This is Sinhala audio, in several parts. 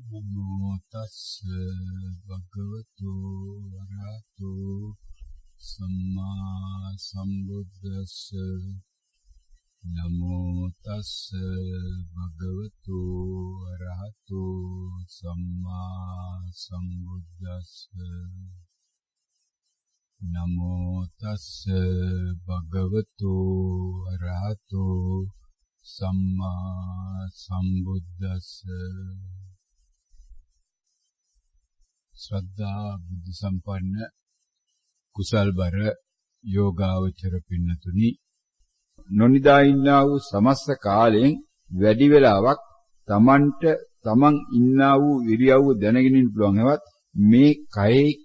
නමෝ තස්ස භගවතු වරහතු සම්මා සම්බුද්දස්ස නමෝ තස්ස භගවතු වරහතු සම්මා සම්බුද්දස්ස නමෝ තස්ස භගවතු වරහතු සම්මා සම්බුද්දස්ස ශ්‍රද්ධා බුද්ධ සම්පන්න කුසල්බර යෝගාවචර පින්නතුනි නොනිදා ඉන්නා වූ සමස්ත කාලයෙන් වැඩි වෙලාවක් තමන් ඉන්නා වූ ඉරියව්ව දැනගෙන ඉන්න පුළුවන් හේවත් මේ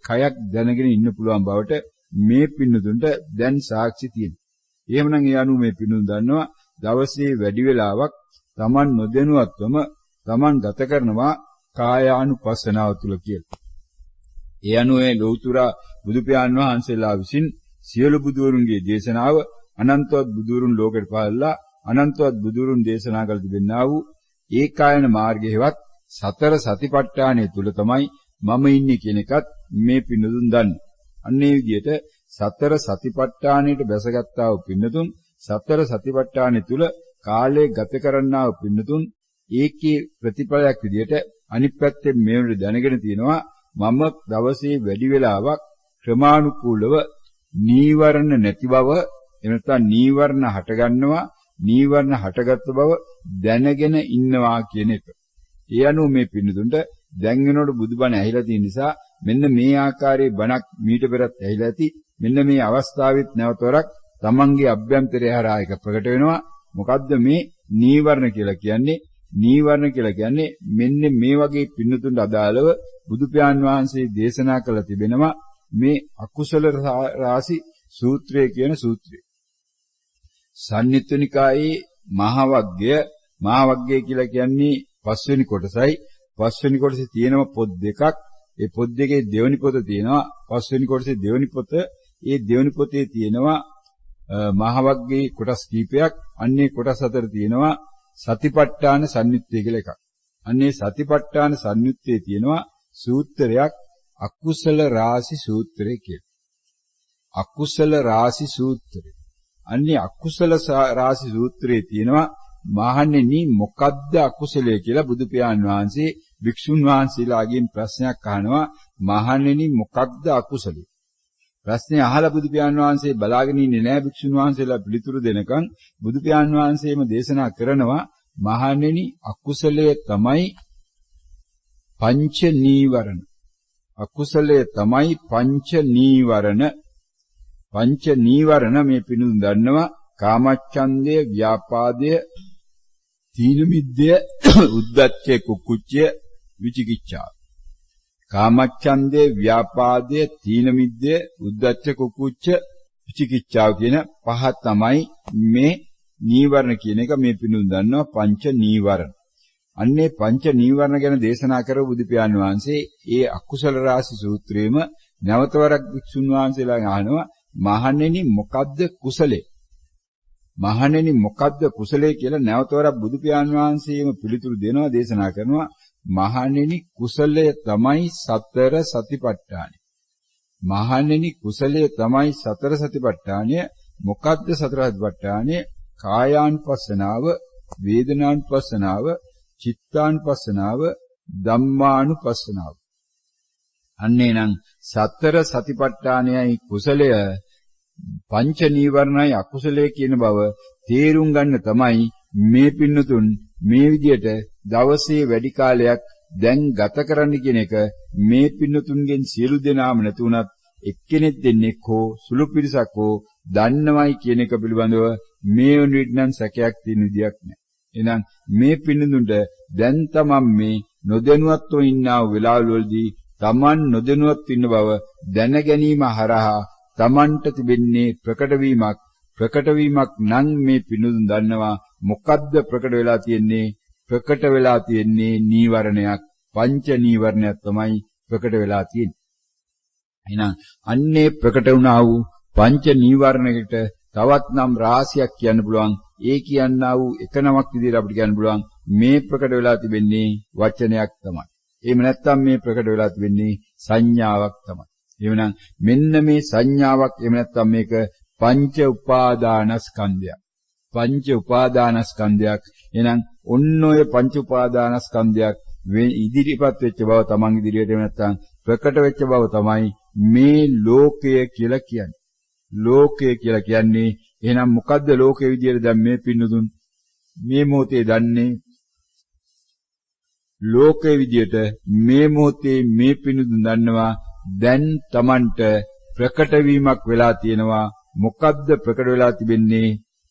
කයක් දැනගෙන ඉන්න පුළුවන් බවට මේ පින්නතුන්ට දැන් සාක්ෂි තියෙනවා. එහෙමනම් ඒ අනුව මේ පින්නතුන් දන්නවා දවසේ වැඩි වෙලාවක් තමන් නොදැනුවත්වම තමන් ගත කරනවා කායානුපස්සනාව තුල කියලා. ඒ අනුව ලෞතර බුදු පියාණන් වහන්සේලා විසින් සියලු බුදුවරුන්ගේ දේශනාව අනන්තවත් බුදුවරුන් ලෝකෙට පහළලා අනන්තවත් බුදුවරුන් දේශනා කළ තිබෙනා වූ ඒකායන මාර්ගයේවත් සතර සතිපට්ඨානය තුල තමයි මම ඉන්නේ කියන එකත් මේ පින්නතුන් දන්නේ. අන්න ඒ විදිහට සතර සතිපට්ඨානයට බැසගත්තා වූ පින්නතුන් සතර සතිපට්ඨානය තුල කාලය ගත කරන්නා වූ පින්නතුන් ඒකේ ප්‍රතිඵලයක් විදිහට අනිත් පැත්තෙන් මේවට දැනගෙන තියෙනවා මම දවසේ වැඩි වෙලාවක් ක්‍රමානුකූලව නීවරණ නැති බව එනතන නීවරණ හටගන්නවා නීවරණ හටගත්තු බව දැනගෙන ඉන්නවා කියන එක. ඒ අනුව මේ පින්නතුන්ට දැන් වෙනකොට බුදුබණ ඇහිලා තියෙන නිසා මෙන්න මේ ආකාරයේ බණක් මීට පෙරත් ඇහිලා ඇති. මෙන්න මේ අවස්ථාවෙත් නැවතවරක් තමන්ගේ අභ්‍යන්තරය හරහා එක ප්‍රකට වෙනවා. මොකද්ද මේ නීවරණ කියලා කියන්නේ? නීවරණ කියලා කියන්නේ මෙන්න මේ වගේ පින්නතුන්ට අදාළව බුදු පියාණන් වහන්සේ දේශනා කළ තිබෙනවා මේ අකුසල රාශි සූත්‍රය කියන සූත්‍රය. සම්නිත්තුනිකායේ මහවග්ගය කියලා කියන්නේ පස්වෙනි කොටසයි. පස්වෙනි කොටසේ තියෙනවා පොත් දෙකක්. ඒ පොත් දෙකේ දෙවෙනි පොත තියෙනවා. පස්වෙනි කොටසේ දෙවෙනි පොත. ඒ දෙවෙනි පොතේ තියෙනවා මහවග්ගයේ කොටස් කීපයක්. අන්නේ කොටස් අතර තියෙනවා සතිපට්ඨාන සම්නිත්‍ය කියලා එකක්. අන්නේ සතිපට්ඨාන සම්නිත්‍යයේ තියෙනවා සූත්‍රයක් අකුසල රාශි සූත්‍රය කියලා. අකුසල රාශි සූත්‍රය. අන්නේ අකුසල රාශි සූත්‍රයේ තියෙනවා මහණෙනි මොකද්ද අකුසලය කියලා බුදු පියාණන් වහන්සේ භික්ෂුන් වහන්සේලාගෙන් ප්‍රශ්නයක් අහනවා. මහණෙනි මොකක්ද අකුසලය? ප්‍රශ්නේ අහලා බුදු පියාණන් වහන්සේ බලාගෙන ඉන්නේ නැහැ. භික්ෂුන් වහන්සේලා පිළිතුරු දෙනකන් බුදු පියාණන් වහන්සේම දේශනා කරනවා මහණෙනි අකුසලය තමයි පංච නීවරණ. අකුසලය තමයි පංච නීවරණ. පංච නීවරණ මේ පිනුම් දන්නවා කාමච්ඡන්දය, ව්‍යාපාදය, තීන මිද්දය, උද්ධච්චය, කුක්කුච්චය, විචිකිච්ඡාව. කාමච්ඡන්දය, ව්‍යාපාදය, තීන මිද්දය, උද්ධච්ච, කුක්කුච්ච, විචිකිච්ඡාව කියන පහ තමයි මේ නීවරණ කියන එක මේ පිනුම් දන්නවා පංච නීවරණ. අන්නේ පංච නීවරණ ගැන දේශනා කරපු බුදු පියාණන් වහන්සේ ඒ අකුසල රාශි සූත්‍රයේම නැවතවරක් භික්ෂුන් වහන්සේලා අහනවා මහණෙනි මොකද්ද කුසලේ? මහණෙනි මොකද්ද කුසලේ කියලා නැවතවරක් බුදු පියාණන් වහන්සේම පිළිතුරු දෙනවා දේශනා කරනවා මහණෙනි කුසලය තමයි සතර සතිපට්ඨානය. මහණෙනි කුසලය තමයි සතර සතිපට්ඨානය. මොකද්ද සතර සතිපට්ඨානය? කායානුපස්සනාව, වේදනානුපස්සනාව, චිත්තානුපස්සනාව, ධම්මානුපස්සනාව. අන්නේනම් සතර සතිපට්ඨානයයි කුසලය පංච නීවරණයි අකුසලයේ කියන බව තේරුම් ගන්න තමයි මේ පින්නතුන් මේ විදියට දවසේ වැඩි කාලයක් දැන් ගත කරන්න කියන එක මේ පින්නතුන්ගෙන් සියලු දෙනාම නැතුණත් එක්කෙනෙක් දෙන්නෙක් හෝ සුළු පිරිසක් හෝ දන්නවයි කියන එක පිළිබඳව මේ වුණිට නම් සැකයක් තියෙන විදියක් නෑ. එහෙනම් මේ පින්නතුන්ට දැන් තමන් මේ නොදැනුවත්ව ඉන්නා වෙලාවවලදී තමන් නොදැනුවත් ඉන්න බව දැන ගැනීම හරහා තමන්ට තිබෙන්නේ ප්‍රකට වීමක් නම් මේ පින්නතුන් දන්නවා මොකද්ද ප්‍රකට වෙලා තියෙන්නේ? ප්‍රකට වෙලා තියෙන්නේ නීවරණයක්. පංච නීවරණයක් තමයි ප්‍රකට වෙලා තියෙන්නේ. එහෙනම් අන්නේ ප්‍රකට වුණා වූ පංච නීවරණයකට තවත් නම් රාශියක් කියන්න පුළුවන්. ඒ කියන්නා වූ එක නමක් විදිහට අපිට කියන්න පුළුවන් මේ ප්‍රකට වෙලා තිබෙන්නේ වචනයක් තමයි. එහෙම නැත්නම් මේ ප්‍රකට වෙලා තිබෙන්නේ සංඥාවක් තමයි. එහෙනම් මෙන්න මේ සංඥාවක් එහෙම නැත්නම් මේක පංච උපාදානස්කන්ධයක්. පංච උපාදානස්කන්ධයක්. එහෙනම් ඔන්න ඔය පංච උපාදානස්කන්ධයක් ඉදිරිපත් වෙච්ච බව තමන් ඉදිරියට එහෙම නැත්නම් ප්‍රකට වෙච්ච බව තමයි මේ ලෝකය කියලා කියන්නේ. ලෝකය කියලා කියන්නේ එහෙනම් මොකද්ද ලෝකයේ විදියට දැන් මේ පින්නතුන් මේ මොහොතේ දන්නේ ලෝකයේ විදියට මේ මොහොතේ මේ පින්නතුන් දන්නවා දැන් Tamanට ප්‍රකට වීමක් වෙලා තියෙනවා. මොකද්ද ප්‍රකට වෙලා තිබෙන්නේ?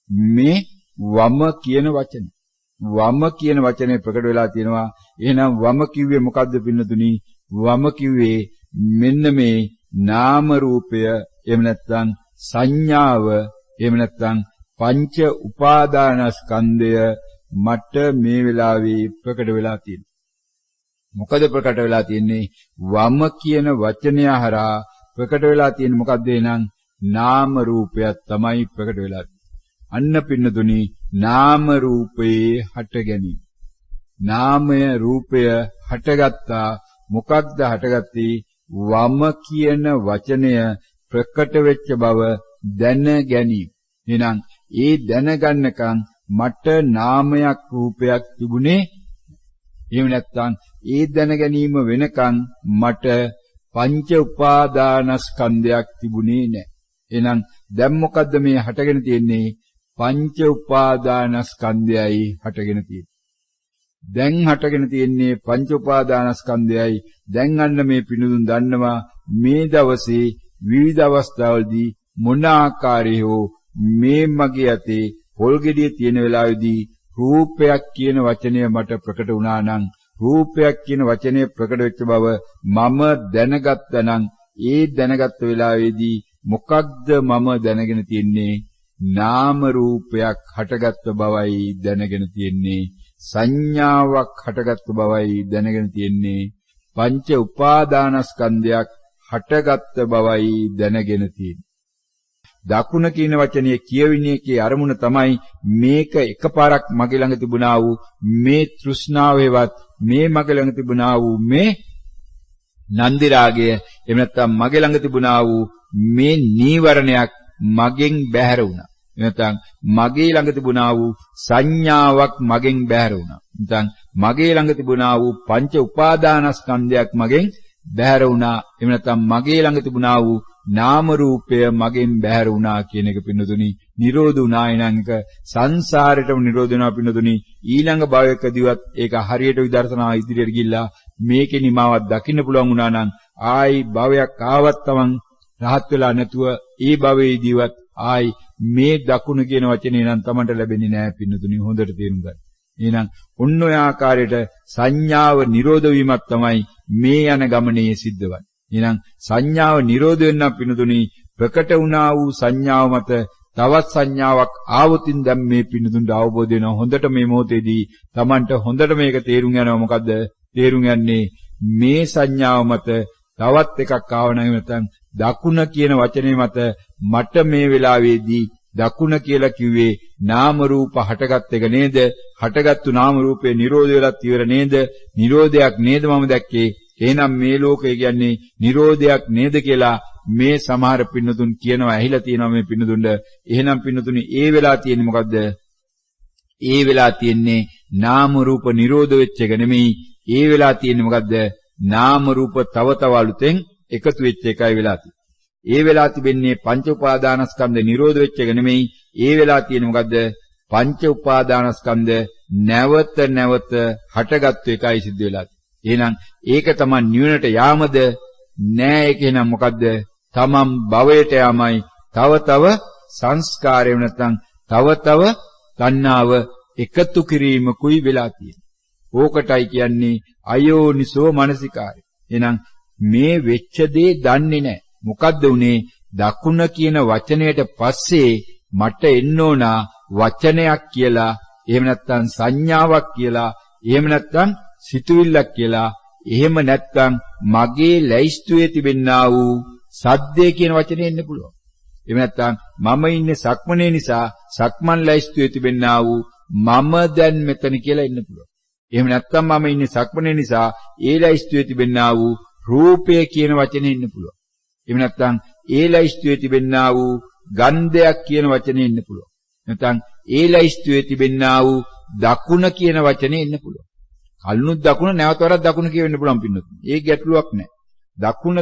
මේ වම කියන වචනේ. වම කියන වචනේ ප්‍රකට වෙලා තියෙනවා. එහෙනම් වම කිව්වේ මොකද්ද පින්නතුනි? වම කිව්වේ මෙන්න මේ නාම රූපය එහෙම නැත්නම් සංඥාව එහෙම නැත්නම් පංච උපාදානස්කන්ධය මට මේ වෙලාවේ ප්‍රකට වෙලා තියෙනවා. මොකද ප්‍රකට වෙලා තියෙන්නේ? වම කියන වචනය හරහා ප්‍රකට වෙලා තියෙන්නේ මොකද්ද? එහෙනම් නාම රූපයක් තමයි ප්‍රකට වෙලා තියෙන්නේ. අන්න පින්නතුනි නාම රූපේ හට ගැනීම. නාමය රූපය හටගත්තා. මොකක්ද හටගත්තේ? වම කියන වචනය ප්‍රකට වෙච්ච බව දැන ගැනීම. එහෙනම් ඒ දැනගන්නකම් මට නාමයක් රූපයක් තිබුණේ. එහෙම නැත්නම් ඒ දැන ගැනීම වෙනකන් මට පංච උපාදානස්කන්ධයක් තිබුණේ නැහැ. එහෙනම් දැන් මොකද්ද මේ හටගෙන තියෙන්නේ? පංච උපාදානස්කන්ධයයි හටගෙන තියෙන්නේ. දැන් හටගෙන තියෙන්නේ පංච උපාදානස්කන්ධයයි. දැන් අන්න මේ පිනුදුන් දන්නවා මේ දවසේ විවිධ අවස්ථාවලදී මොන ආකාරයේ හෝ මේ මගේ අතේ පොල් ගෙඩිය තියෙන වෙලාවේදී රූපයක් කියන වචනය මට ප්‍රකට වුණා නම් රූපයක් කියන වචනේ ප්‍රකට වෙච්ච බව මම දැනගත්තා නම් ඒ දැනගත්ත වෙලාවේදී මොකක්ද මම දැනගෙන තියෙන්නේ? නාම රූපයක් හටගත්ත බවයි දැනගෙන තියෙන්නේ. සංඥාවක් හටගත්ත බවයි දැනගෙන තියෙන්නේ. පංච උපාදානස්කන්ධයක් හටගත්ත බවයි දැනගෙන තියෙන්නේ. දකුණ කියන වචනේ කියවිනේ කී අරමුණ තමයි මේක එකපාරක් මගේ ළඟ තිබුණා වූ මේ තෘෂ්ණාවේවත් මේ මගේ ළඟ තිබුණා වූ මේ නන්දි රාගය එහෙම නැත්නම් මගේ ළඟ තිබුණා වූ මේ නීවරණයක් මගෙන් බැහැර වුණා. නැත්නම් මගේ ළඟ තිබුණා වූ සංඥාවක් මගෙන් බැහැර වුණා. නැත්නම් මගේ ළඟ තිබුණා වූ පංච උපාදානස්කන්ධයක් මගෙන් බැහැර වුණා. එහෙම නැත්නම් මගේ ළඟ තිබුණා වූ නාම රූපය මගෙන් බැහැර වුණා කියන එක පින්නතුනි නිරෝධ වුණා. එනංක සංසාරේටම නිරෝධ වෙනවා පින්නතුනි. ඊළඟ භවයකදීවත් ඒක හරියට විදර්ශනා ඉදිරියට ගිහිල්ලා මේකේ නිමාවක් දකින්න පුළුවන් වුණා නම් ආයි භවයක් ආවත් තමන් රහත් වෙලා නැතුව ඒ භවයේදීවත් ආයි මේ දකුණ කියන වචනේ නම් තමන්ට ලැබෙන්නේ නැහැ පින්නතුනි. හොඳට තේරුම් ගන්න. එහෙනම් ඔන්න ඔය ආකාරයට සංඥාව නිරෝධ වීමක් තමයි මේ යන ගමනේ සිද්ධ වන්නේ. එහෙනම් සංඥාව නිරෝධ වෙන්න පින්නතුනි ප්‍රකට වුණා වූ සංඥාව මත තවත් සංඥාවක් ආවොතින් දැන් මේ පින්නතුන්ට අවබෝධ වෙනවා. හොඳට මේ මොහොතේදී Tamanට හොඳට මේක තේරුම් යනවා. මොකද්ද තේරුම් යන්නේ? මේ සංඥාව මත තවත් එකක් ආව නම් නැත්නම් දකුණ කියන වචනේ මත මට මේ වෙලාවේදී දකුණ කියලා කිව්වේ නාම රූප හටගත් එක නේද? හටගත්තු නාම රූපේ නිරෝධ වෙලත් ඉවර නේද? නිරෝධයක් නේද මම දැක්කේ? එහෙනම් මේ ලෝකය කියන්නේ නිරෝධයක් නේද කියලා මේ සමහර පින්නතුන් කියනවා. ඇහිලා තියෙනවා මේ පින්නතුන්ට. එහෙනම් පින්නතුනි ඒ වෙලා තියෙන්නේ මොකද්ද? ඒ වෙලා තියෙන්නේ නාම රූප නිරෝධ වෙච්ච එක නෙමෙයි. ඒ වෙලා තියෙන්නේ මොකද්ද? නාම රූප තව තව අලුතෙන් එකතු වෙච්ච එකයි වෙලා තියෙන්නේ. ඒ වෙලා තිබෙන්නේ පංච උපාදානස්කන්ධ නිරෝධ වෙච්ච එක නෙමෙයි. ඒ වෙලා තියෙන්නේ මොකද්ද? පංච උපාදානස්කන්ධ නැවත නැවත හටගත්තු එකයි සිද්ධ වෙලා තියෙන්නේ. එහෙනම් ඒක තමයි නිවනට යාමද? නෑ. ඒක එහෙනම් මොකද්ද? තමන් භවයට යামයි. තව තව සංස්කාරය නැත්නම් තව තව තණ්හාව එකතු කිරීමකුයි වෙලා තියෙන්නේ. ඕකටයි කියන්නේ අයෝනිසෝ මනසිකාරය. එහෙනම් මේ වෙච්ච දේ දන්නේ නැහැ. මොකද්ද උනේ? දකුණ කියන වචනයට පස්සේ මට එන්න ඕන වචනයක් කියලා, එහෙම නැත්නම් සංඥාවක් කියලා, එහෙම නැත්නම් සිතුවිල්ලක් කියලා, එහෙම නැත්නම් මගේ ලැයිස්තුවේ තිබෙන්නා වූ සද්දේ කියන වචනේ එන්න පුළුවන්. එහෙම නැත්නම් මම ඉන්නේ සක්මනේ නිසා සක්මන් ලැයිස්තුවේ තිබෙන්නා වූ මම දැන් මෙතන කියලා එන්න පුළුවන්. එහෙම නැත්නම් මම ඉන්නේ සක්මනේ නිසා ඒ ලයිස්තුවේ තිබෙන්නා වූ රූපය කියන වචනේ ඉන්න පුළුවන්. එහෙම නැත්නම් ඒ ලයිස්තුවේ තිබෙන්නා වූ ගන්ධයක් කියන වචනේ ඉන්න පුළුවන්. නැත්නම් ඒ ලයිස්තුවේ තිබෙන්නා වූ දකුණ කියන වචනේ ඉන්න පුළුවන්. කල්නුත් දකුණ නැවත වරක් දකුණ කියවෙන්න පුළුවන් පින්නතුනි. ඒ ගැටලුවක් නැහැ.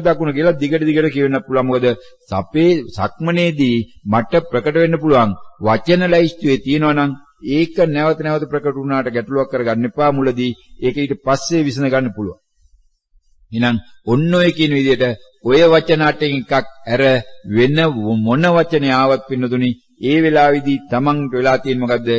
දකුණ කියලා දිගට කියවෙන්න පුළුවන්. මොකද සපේ සක්මනේදී මට ප්‍රකට වෙන්න පුළුවන් වචන ලයිස්තුවේ තියෙනවා නම් ඒක නැවත ප්‍රකට වුණාට ගැටලුවක් කරගන්න එපා. මුලදී ඒක ඊට පස්සේ විසඳ ගන්න පුළුවන්. එහෙනම් ඔන්න ඔය කියන විදිහට ඔය වචන අටෙන් එකක් ඇර වෙන මොන වචනේ ආවත් පින්නතුනි ඒ වෙලාවේදී තමන්ට වෙලා තියෙන මොකද්ද?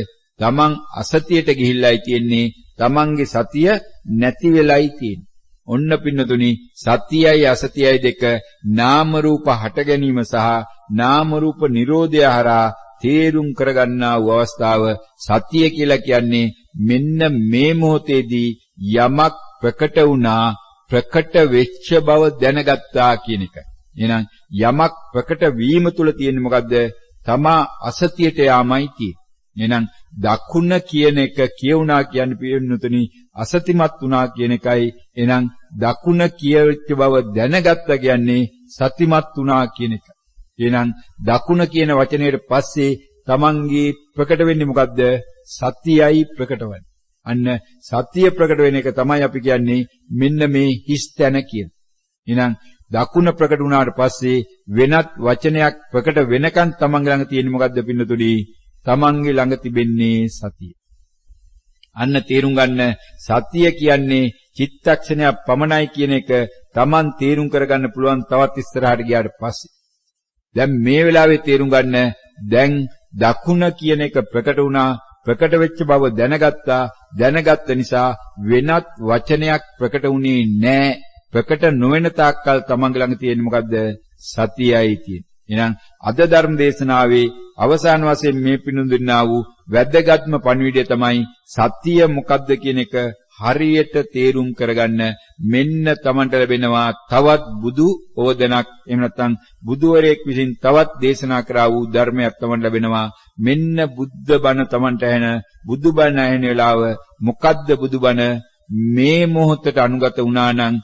තමන් අසතියට ගිහිල්ලායි තියෙන්නේ. තමන්ගේ සතිය නැති වෙලයි තියෙන්නේ. ඔන්න පින්නතුනි සතියයි අසතියයි දෙක නාම රූප හට ගැනීම සහ නාම රූප නිරෝධය හරහා තේරුම් කරගන්නා වූ අවස්ථාව සතිය කියලා කියන්නේ මෙන්න මේ මොහොතේදී යමක් ප්‍රකට වුණා ප්‍රකට වෙච්ච බව දැනගත්තා කියන එකයි. එහෙනම් යමක් ප්‍රකට වීම තුල තියෙන්නේ මොකද්ද? තමා අසතියට යාමයි තියෙන්නේ. එහෙනම් දකුණ කියන එක කියුණා කියන්නේ පියුණුතුනි අසතිමත් වුණා කියන එකයි. එහෙනම් දකුණ කියවිච්ච බව දැනගත්තා කියන්නේ සතිමත් වුණා කියන එක. එහෙනම් දකුණ කියන වචනයට පස්සේ තමන්ගේ ප්‍රකට වෙන්නේ මොකද්ද? සතියයි ප්‍රකට වෙන්නේ. අන්න සතිය ප්‍රකට වෙන එක තමයි අපි කියන්නේ මෙන්න මේ හිස් තැන කියන. එහෙනම් දකුණ ප්‍රකට වුණාට පස්සේ වෙනත් වචනයක් ප්‍රකට වෙනකන් තමන්ගේ ළඟ තියෙන්නේ මොකද්ද පින්නතුනි? තමන්ගේ ළඟ තිබෙන්නේ සතිය. අන්න තේරුම් ගන්න සතිය කියන්නේ චිත්තක්ෂණයක් පමණයි කියන එක තමන් තේරුම් කරගන්න පුළුවන් තවත් ඉස්සරහට ගියාට පස්සේ. දැන් මේ වෙලාවේ තේරුම් ගන්න දැන් දකුණ කියන එක ප්‍රකට වුණා ප්‍රකට වෙච්ච බව දැනගත්ත නිසා වෙනත් වචනයක් ප්‍රකට වුණේ නැහැ. ප්‍රකට නොවන තාක්කල් තමන්ගේ ළඟ තියෙන්නේ මොකද්ද? සතියයි තියෙන්නේ. එහෙනම් අද ධර්ම දේශනාවේ අවසාන වශයෙන් මේ පිනුදුන්නා වූ වැදගත්ම පණිවිඩය තමයි සතිය මොකද්ද කියන එක හරියට තේරුම් කරගන්න මෙන්න තමන්ට ලැබෙනවා තවත් බුදු ඕදනක්. එහෙම නැත්නම් බුදුවරයෙක් විසින් තවත් දේශනා කරා වූ ධර්මයක් තමන්ට ලැබෙනවා. මෙන්න බුද්ධ බණ තමන්ට ඇහෙන බුදු බණ ඇහෙන වෙලාව මොකද්ද බුදු බණ? මේ මොහොතට අනුගත වුණා නම්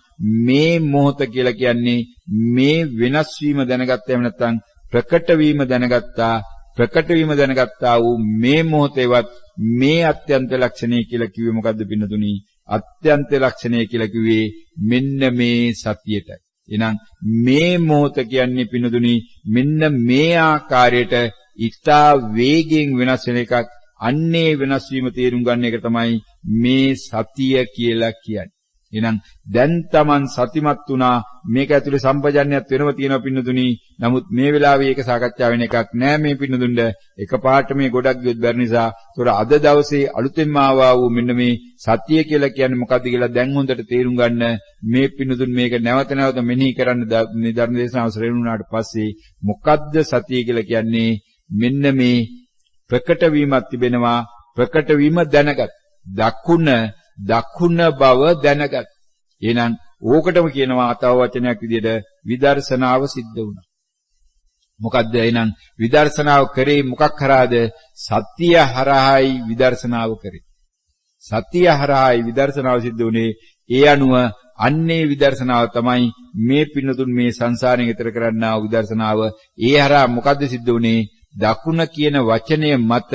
මේ මොහොත කියලා කියන්නේ මේ වෙනස් වීම දැනගත්තා. එහෙම නැත්නම් ප්‍රකට වීම දැනගත්තා. ප්‍රකට වීම දැනගත්තා වූ මේ මොහොතේවත් මේ අත්‍යන්ත ලක්ෂණය කියලා කිව්වේ මොකද්ද පින්නතුනි? අත්‍යන්ත ලක්ෂණය කියලා කිව්වේ මෙන්න මේ සතියටයි. එහෙනම් මේ මොහොත කියන්නේ පින්නතුනි මෙන්න මේ ආකාරයට ඉතා වේගයෙන් වෙනස් වෙන එකක්. අන්නේ වෙනස් වීම තේරුම් ගන්න එක තමයි මේ සතිය කියලා කියන්නේ. එහෙනම් දැන් Taman සතිමත් වුණා. මේක ඇතුලේ සම්පජන්‍යයක් වෙනව තියෙනවා පින්නතුනි. නමුත් මේ වෙලාවේ ඒක සාකච්ඡා වෙන එකක් නෑ මේ පින්නතුන්ට. එකපාරට මේ ගොඩක් ගියොත් බැරි නිසා. ඒතොර අද දවසේ අලුතෙන්ම ආවා වූ මෙන්න මේ සතිය කියලා කියන්නේ මොකද්ද කියලා දැන් හොඳට තේරුම් ගන්න. මේ පින්නතුන් මේක නැවත මෙනෙහි කරන්න මේ ධර්ම දේශනාව ශ්‍රේණි වුණාට පස්සේ මොකද්ද සතිය කියලා කියන්නේ? මෙන්න මේ ප්‍රකට වීමක් තිබෙනවා. ප්‍රකට වීම දැනගත්. දකුණ බව දැනගත්. එහෙනම් ඕකටම කියනවා තව වචනයක් විදිහට විදර්ශනාව සිද්ධ වුණා. මොකද්ද එහෙනම් විදර්ශනාව කරේ මොකක් හරහාද? සතිය හරහායි විදර්ශනාව කරේ. සතිය හරහායි විදර්ශනාව සිද්ධ වුණේ. ඒ අනුව අන්නේ විදර්ශනාව තමයි මේ පින්නතුන් මේ සංසාරයෙන් ඈතර කරන්නා වූ විදර්ශනාව. ඒ හරහා මොකද්ද සිද්ධ වුණේ? දකුණ කියන වචනය මත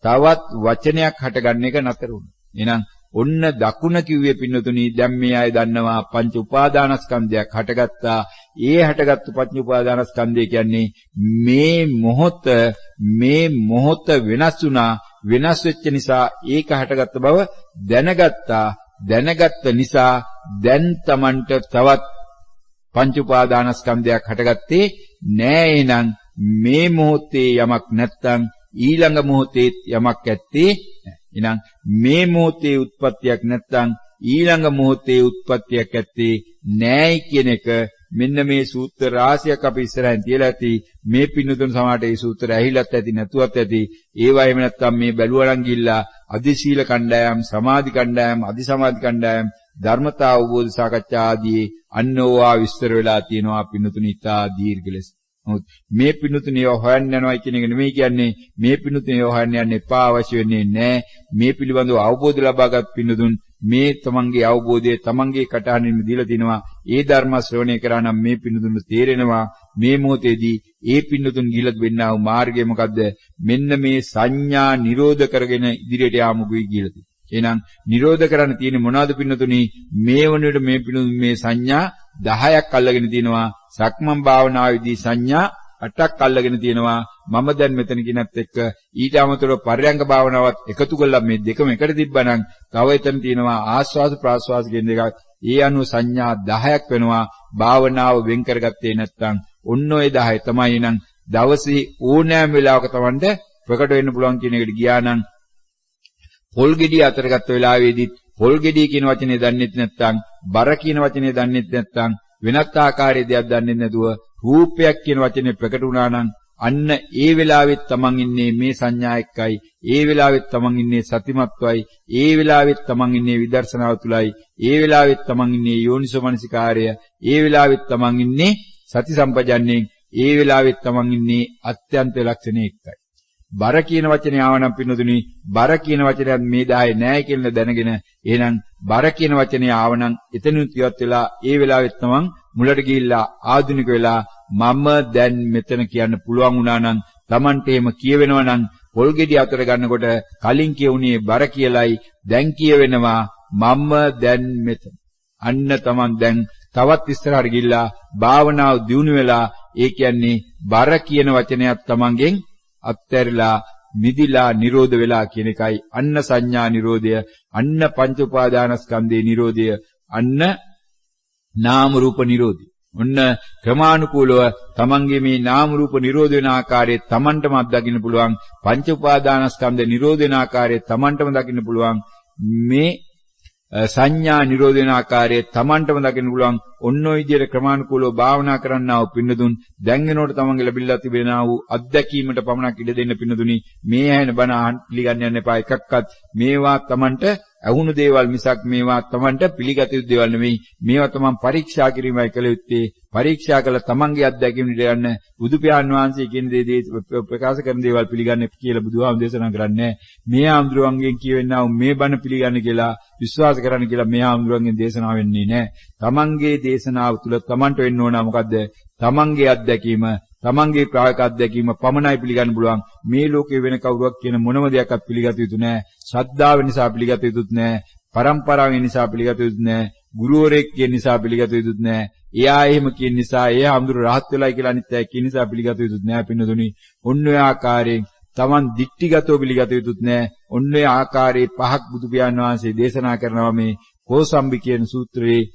තවත් වචනයක් හටගන්න එක නතර වුණා. එහෙනම් ඔන්න දකුණ කිව්වේ පින්නතුනි දැන් මේ අය දන්නවා පංච උපාදානස්කන්ධයක් හටගත්තා. ඒ හටගත්තු පංච උපාදානස්කන්ධය කියන්නේ මේ මොහොත වෙනස් වුණා. වෙනස් වෙච්ච නිසා ඒක හටගත්ත බව දැනගත්තා. දැනගත්ත නිසා දැන් Tamanට තවත් පංච උපාදානස්කන්ධයක් හටගත්තේ නෑ. එහෙනම් මේ මොහොතේ යමක් නැත්තම් ඊළඟ මොහොතේ යමක් ඇත්තේ නැහැ. එහෙනම් මේ මොහොතේ උත්පත්තියක් නැත්තම් ඊළඟ මොහොතේ උත්පත්තියක් ඇත්තේ නැයි කියන එක මෙන්න මේ සූත්‍ර රාශියක් අපි ඉස්සරහින් තියලා ඇති. මේ පින්නතුන් සමාට මේ සූත්‍ර ඇහිලත් ඇති නැතුවත් ඇති. ඒවා එහෙම නැත්තම් මේ බැලුවා නම් ගිල්ලා අධිශීල කණ්ඩායම්, සමාධි කණ්ඩායම්, අධිසමාධි කණ්ඩායම්, ධර්මතා අවබෝධ සාකච්ඡා ආදී අන්නෝවා විස්තර වෙලා තියෙනවා පින්නතුනි ඉතා දීර්ඝ ලෙස. මේ පින්නතුනේ හොයන්න යනවා කියන එක නෙමෙයි කියන්නේ. මේ පින්නතුනේ හොයන්න යන්න එපා, අවශ්‍ය වෙන්නේ නැහැ. මේ පිළිබඳව අවබෝධ ලබාගත් පින්නතුන් මේ තමන්ගේ අවබෝධය තමන්ගේ කටහඬින් දීලා තිනවා. ඒ ධර්ම ශ්‍රවණය කරා නම් මේ පින්නතුන් තේරෙනවා මේ මොහොතේදී ඒ පින්නතුන් ගිහිලත් වෙන්නා වූ මාර්ගය මොකද්ද? මෙන්න මේ සංඥා නිරෝධ කරගෙන ඉදිරියට යාමුකුයි කියලා තියෙනවා. එහෙනම් නිරෝධ කරන්න තියෙන්නේ මොනවද පින්නතුනි? මේ වුණේට මේ පින්නතුන් මේ සංඥා 10ක් අල්ලගෙන තිනවා. සක්මන් භාවනාවේදී සංඥා 8ක් අල්ලගෙන තියෙනවා. මම දැන් මෙතන කියනත් එක්ක ඊට අමතරව පර්යංග භාවනාවත් එකතු කළා මේ දෙකම එකට තිබ්බනම් තව එතන තියෙනවා ආස්වාද ප්‍රාස්වාද කියන දෙකක්. ඒ අනුව සංඥා 10ක් වෙනවා. භාවනාව වෙන් කරගත්තේ නැත්නම් ඔන්න ඔය 10 තමයි නම් දවසේ ඕනෑම වෙලාවක Tamanට ප්‍රකට වෙන්න පුළුවන් කියන එකට ගියා නම් පොල් ගෙඩිය අතරගත්ත වෙලාවේදී පොල් ගෙඩිය කියන වචනේ දන්නෙත් නැත්නම් බර කියන වචනේ දන්නෙත් නැත්නම් වෙනත් ආකාරයේ දෙයක් දන්නෙත් නැතුව රූපයක් කියන වචනේ ප්‍රකට වුණා නම් අන්න ඒ වෙලාවෙත් Taman ඉන්නේ මේ සංඥා එක්කයි. ඒ වෙලාවෙත් Taman ඉන්නේ සතිමත්වයි. ඒ වෙලාවෙත් Taman ඉන්නේ විදර්ශනාව තුලයි. ඒ වෙලාවෙත් Taman ඉන්නේ යෝනිසෝ මනසිකාරය. ඒ වෙලාවෙත් Taman ඉන්නේ සති සම්පජන්ණයෙන්. ඒ වෙලාවෙත් Taman ඉන්නේ අත්‍යන්ත ලක්ෂණය එක්කයි. බර කියන වචනේ ආවනම් පින්නතුනි බර කියන වචනයත් මේ 10 නෑ කියලා දැනගෙන එහෙනම් බර කියන වචනේ ආවනම් එතනින් ඉවත් වෙලා ඒ වෙලාවෙත් Taman මුලට ගිහිල්ලා ආධුනික වෙලා මම දැන් මෙතන කියන්න පුළුවන් වුණා නම් Tamanට එහෙම කියවෙනවා නම් පොල් ගෙඩි අතර ගන්නකොට කලින් කියුණේ බර කියලයි දැන් කියවෙනවා මම දැන් මෙතන. අන්න Taman දැන් තවත් ඉස්සරහට ගිහිල්ලා භාවනාව දියුණු වෙලා ඒ කියන්නේ බර කියන වචනයත් Tamanගෙන් අත්හැරලා මිදිලා නිරෝධ වෙලා කියන එකයි. අන්න සංඥා නිරෝධය, අන්න පංච උපාදානස්කන්ධේ නිරෝධය, අන්න නාම රූප නිරෝධය. ඔන්න ක්‍රමානුකූලව තමන්ගේ මේ නාම රූප නිරෝධ වෙන ආකාරය තමන්ටම අත්දකින්න පුළුවන්. පංච උපාදානස්කන්ධ නිරෝධ වෙන ආකාරය තමන්ටම දකින්න පුළුවන්. මේ සංඥා නිරෝධ වෙන ආකාරය තමන්ටම දකින්න පුළුවන්. ඔන්න ඔය විදිහට ක්‍රමානුකූලව භාවනා කරන්නා වූ පින්නදුන් දැන් වෙනකොට තමන්ගේ ලැබිලා තිබෙනා වූ අත්දැකීමට පමණක් ඉඩ දෙන්න පින්නදුනි. මේ ඇහෙන බණ අහන්න පිළිගන්න යන්න එපා. එකක්වත් මේවා තමන්ට ඇහුණු දේවල් මිසක් මේවා තමන්ට පිළිගත යුතු දේවල් නෙමෙයි. මේවා තමන් පරීක්ෂා කිරීමයි කළ යුත්තේ. පරීක්ෂා කළ තමන්ගේ අත්දැකීම් ඉඩ ගන්න බුදු පියාණන් වහන්සේ කියන දේ ප්‍රකාශ කරන දේවල් පිළිගන්න කියලා බුදුහාමුදුරුවෝ දේශනා කරන්නේ. මේ ආම්දුරුවන්ගෙන් කියවෙනා වූ මේ බණ පිළිගන්න කියලා විශ්වාස කරන්න කියලා මේ ආම්දුරුවන්ගෙන් දේශනා වෙන්නේ නැහැ. තමන්ගේ දේශනාව තුළ තමන්ට වෙන්න ඕන මොකද්ද? තමන්ගේ අත්දැකීම, තමන්ගේ ප්‍රායෝගික අත්දැකීම පමණයි පිළිගන්න පුළුවන්. මේ ලෝකේ වෙන කවුරුවක් කියන මොනම දෙයක්වත් පිළිගත යුතු නැහැ. ශ්‍රද්ධාව නිසා පිළිගත යුතුත් නැහැ. පරම්පරාවෙන් නිසා පිළිගත යුතුත් නැහැ. ගුරුවරයෙක් කියන නිසා පිළිගත යුතුත් නැහැ. එයා එහෙම කියන නිසා එයා හඳුර රහත් වෙලා කියලා අනිත් අය කියන නිසා පිළිගත යුතුත් නැහැ පින්නතුනි. ඔන්න ඔය ආකාරයෙන් තමන් දික්ටිගතව පිළිගත යුතුත් නැහැ. ඔන්න ඔය ආකාරයේ පහක් බුදු පියාණන් වහන්සේ දේශනා කරනවා මේ කෝසම්බි කියන සූත්‍රයේ.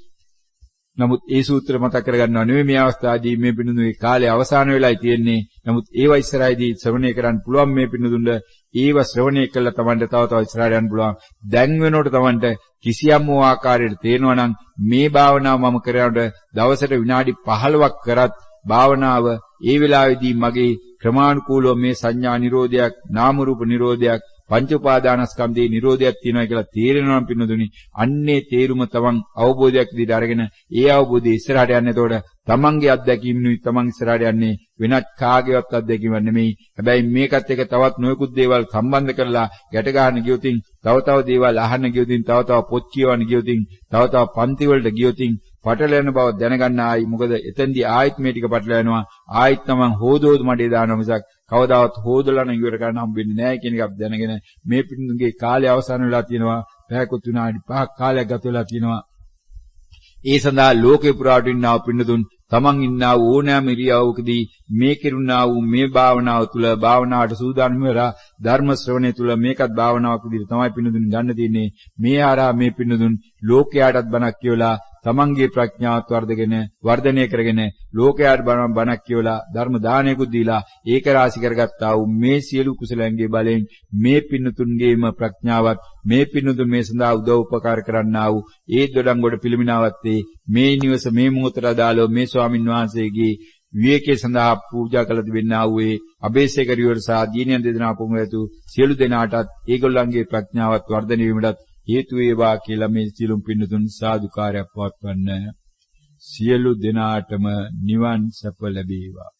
නමුත් ඒ සූත්‍ර මතක් කරගන්නව නෙවෙයි මේ අවස්ථාවේදී මේ පින්නතුන්ගේ කාලය අවසන් වෙලායි තියෙන්නේ. නමුත් ඒවා ඉස්සරහදී ශ්‍රවණය කරන්න පුළුවන් මේ පින්නතුන්ට. ඒවා ශ්‍රවණය කළා තමන්ට තව තවත් ඉස්සරහට යන්න පුළුවන්. දැන් වෙනකොට තමන්ට කිසියම් ආකාරයකට තේරෙනවා නම් මේ භාවනාව මම කරනකොට දවසට විනාඩි 15ක් කරත් භාවනාව ඒ වෙලාවේදී මගේ ක්‍රමානුකූලව මේ සංඥා නිරෝධයක්, නාම රූප නිරෝධයක්, පංච උපාදානස්කන්ධේ නිරෝධයක් තියෙනවා කියලා තේරෙනවා නම් පින්නදුනි අන්නේ තේරුම තමන් අවබෝධයක් විදිහට අරගෙන ඒ අවබෝධය ඉස්සරහට යන්න. එතකොට තමන්ගේ අත්දැකීම්නුයි තමන් ඉස්සරහට යන්නේ වෙනත් කාගේවත් අත්දැකීමක් නෙමෙයි. හැබැයි මේකත් එක්ක තවත් නොයෙකුත් දේවල් සම්බන්ධ කරලා ගැට ගන්න ගියොතින්, තව තව දේවල් අහන්න ගියොතින්, තව තව පොත් කියවන්න ගියොතින්, තව තව පන්ති වලට ගියොතින් පටලැවෙන බව දැනගන්න ආයි. මොකද එතෙන්දී ආයිත් මේ ටික පටලැවෙනවා. ආයිත් තමන් හොදෝද මඩේ දානවා මිසක් කවදාවත් හොදලා නම් ඉවර කරන්න හම්බෙන්නේ නැහැ කියන එකක් දැනගෙන මේ පිටුගේ කාලය අවසන් වෙලා තියෙනවා. පැයකට විනාඩි 5ක් කාලයක් ගත වෙලා තියෙනවා. ඒ සඳහා ලෝකේ පුරාට ඉන්නා වූ පින්නදුන් තමන් ඉන්නා වූ ඕනෑම ඉරියව්වකදී මේ කිරුණා වූ මේ භාවනාව තුළ භාවනාවට සූදානම් වෙලා ධර්ම ශ්‍රවණය තුළ මේකත් භාවනාවක් විදිහට තමයි පින්නදුන් ගන්න තියෙන්නේ. මේ ආරා මේ පින්නදුන් ලෝකයාටත් බණක් කියවලා තමන්ගේ ප්‍රඥාවත් වර්ධනය කරගෙන ලෝකයාට බණක් කියවලා ධර්ම දානයකුත් දීලා ඒක රාශි කරගත්තා වූ මේ සියලු කුසලයන්ගේ බලයෙන් මේ පින්නතුන්ගේම ප්‍රඥාවත් මේ පින්නතුන් මේ සඳහා උදව් උපකාර කරන්නා වූ ඒ දොඩංගොඩ පිළිමිනාවත් මේ නිවස මේ මොහොතට අදාළව මේ ස්වාමින් වහන්සේගේ විවේකයේ සඳහා පූජා කළ තිබෙනා වූ ඒ අබේසේකරියවර සහ දීනියන් දෙදෙනා පොමුවැතු සියලු දෙනාටත් ඒගොල්ලන්ගේ ප්‍රඥාවත් වර්ධනය වීමටත් හේතු වේවා කියලා මේ සියලුම පින්නතුන් සාදුකාරයක් පවත්වන්න. සියලු දෙනාටම නිවන් සැප ලැබේවා.